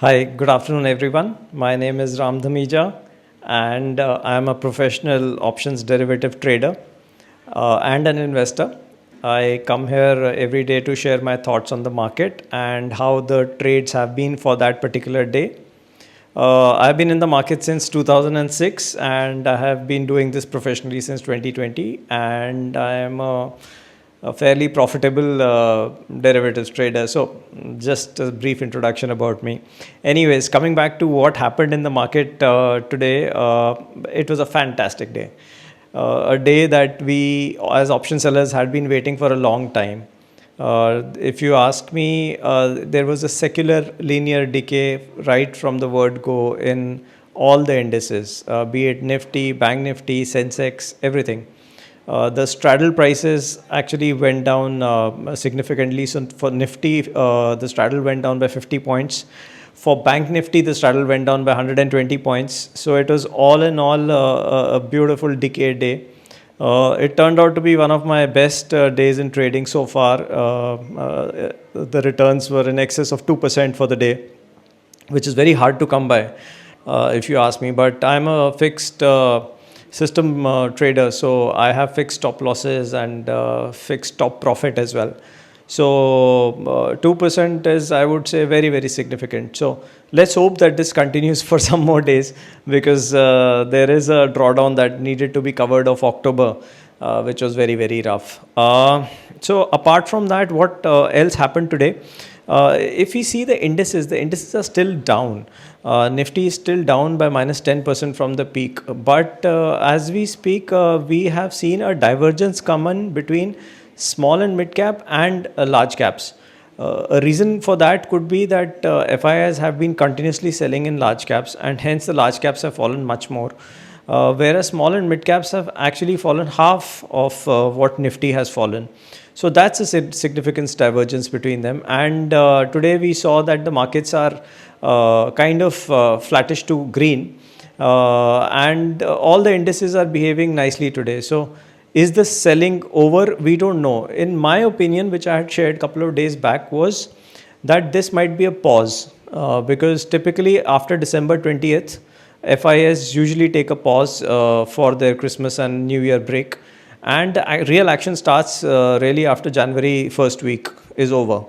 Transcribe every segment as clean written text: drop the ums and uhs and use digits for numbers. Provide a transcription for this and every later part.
Hi, good afternoon, everyone. My name is Ram Dhamija, and I am a professional options derivative trader and an investor. I come here every day to share my thoughts on the market and how the trades have been for that particular day. I've been in the market since 2006, and I have been doing this professionally since 2020, and I am a fairly profitable derivatives trader. So, just a brief introduction about me. Anyways, coming back to what happened in the market today, it was a fantastic day. A day that we, as option sellers, had been waiting for a long time. If you ask me, there was a secular linear decay right from the word go in all the indices, be it Nifty, Bank Nifty, Sensex, everything. The straddle prices actually went down significantly. So for Nifty, the straddle went down by 50 points. For Bank Nifty, the straddle went down by 120 points. So it was all in all a beautiful decay day. It turned out to be one of my best days in trading so far. The returns were in excess of 2% for the day, which is very hard to come by, if you ask me. But I'm a fixed system trader, so I have fixed stop losses and fixed stop profit as well. So 2% is, I would say, very, very significant. So let's hope that this continues for some more days, because there is a drawdown that needed to be covered of October, which was very, very rough. So apart from that, what else happened today? If we see the indices are still down. Nifty is still down by minus 10% from the peak. But as we speak, we have seen a divergence come in between small and mid cap and large caps. A reason for that could be that FIIs have been continuously selling in large caps, and hence the large caps have fallen much more. Whereas small and mid caps have actually fallen half of what Nifty has fallen. So that's a significant divergence between them. And today we saw that the markets are kind of flattish to green, and all the indices are behaving nicely today. So is the selling over? We don't know. In my opinion, which I had shared a couple of days back, was that this might be a pause, because typically after December 20th, FIS usually take a pause for their Christmas and New Year break, and real action starts really after January first week is over.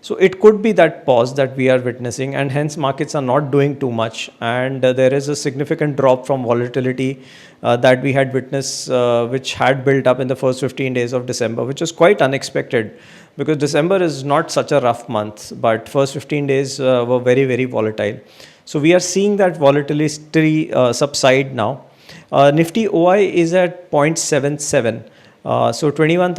So it could be that pause that we are witnessing, and hence markets are not doing too much, and there is a significant drop from volatility that we had witnessed, which had built up in the first 15 days of December, which was quite unexpected, because December is not such a rough month, but first 15 days were very, very volatile. So we are seeing that volatility subside now. Nifty OI is at 0.77. So 21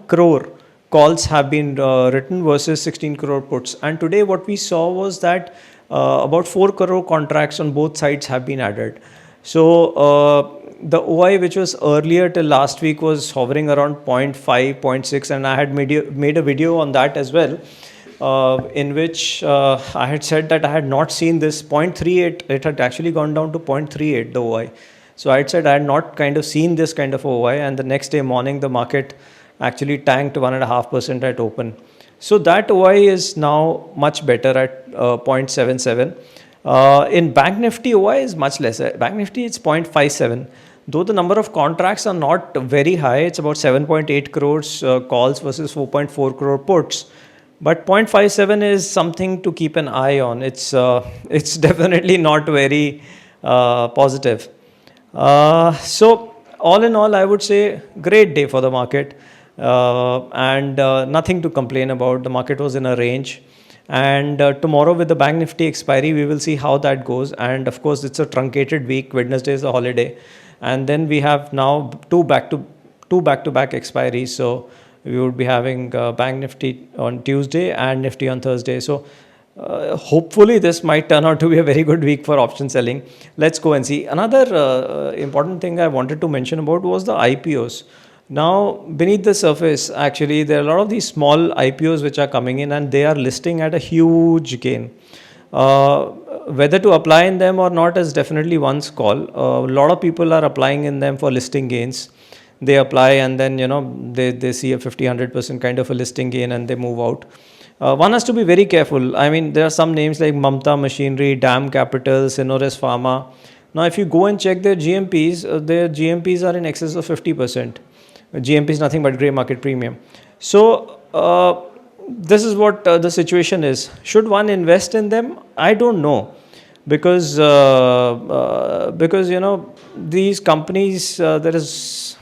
crore calls have been written versus 16 crore puts. And today what we saw was that about 4 crore contracts on both sides have been added. So the OI, which was earlier till last week, was hovering around 0.5, 0.6, and I had made a video on that as well, in which I had said that I had not seen this 0.38. It had actually gone down to 0.38, the OI. So I had said I had not kind of seen this kind of OI, and the next day morning the market actually tanked 1.5% at open. So that OI is now much better at 0.77. In Bank Nifty, OI is much lesser. Bank Nifty, it's 0.57. Though the number of contracts are not very high, it's about 7.8 crores calls versus 4.4 crore puts. But 0.57 is something to keep an eye on. It's definitely not very positive. So all in all, I would say great day for the market. And nothing to complain about. The market was in a range, and tomorrow with the Bank Nifty expiry, we will see how that goes. And of course, it's a truncated week. Wednesday is a holiday, and then we have now two back-to-back expiries. So we would be having Bank Nifty on Tuesday and Nifty on Thursday. So hopefully this might turn out to be a very good week for option selling. Let's go and see. Another important thing I wanted to mention about was the IPOs. Now, beneath the surface, actually, there are a lot of these small IPOs which are coming in, and they are listing at a huge gain. Whether to apply in them or not is definitely one's call. A lot of people are applying in them for listing gains. They apply, and then they see a 50-100% kind of a listing gain, and they move out. One has to be very careful. I mean, there are some names like Mamta Machinery, Dam Capital, Synoris Pharma. Now, if you go and check their GMPs are in excess of 50%. GMP is nothing but grey market premium. So, this is what the situation is. Should one invest in them? I don't know, because these companies, there's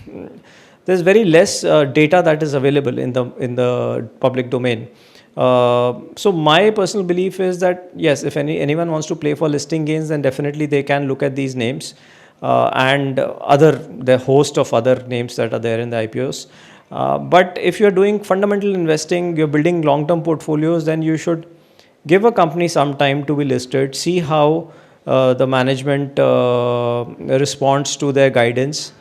very less data that is available in the public domain. So my personal belief is that yes, if anyone wants to play for listing gains, then definitely they can look at these names and the host of other names that are there in the IPOs. But if you're doing fundamental investing, you're building long-term portfolios, then you should give a company some time to be listed, see how the management responds to their guidance,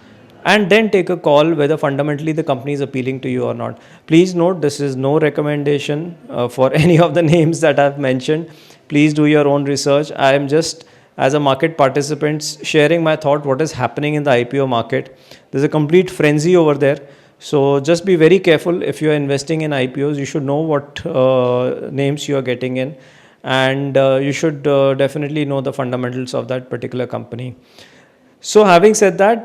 and then take a call whether fundamentally the company is appealing to you or not. Please note, this is no recommendation for any of the names that I've mentioned. Please do your own research. I am just, as a market participant, sharing my thought what is happening in the IPO market. There's a complete frenzy over there. So just be very careful. If you are investing in IPOs, you should know what names you are getting in, and you should definitely know the fundamentals of that particular company. So having said that,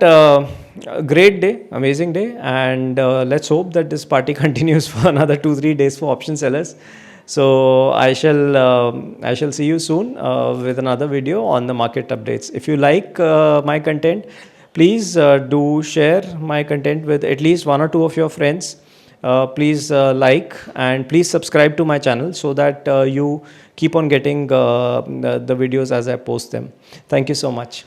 great day, amazing day, and let's hope that this party continues for another 2-3 days for option sellers. So I shall see you soon with another video on the market updates. If you like my content, please do share my content with at least 1 or 2 of your friends. Please like and please subscribe to my channel so that you keep on getting the videos as I post them. Thank you so much.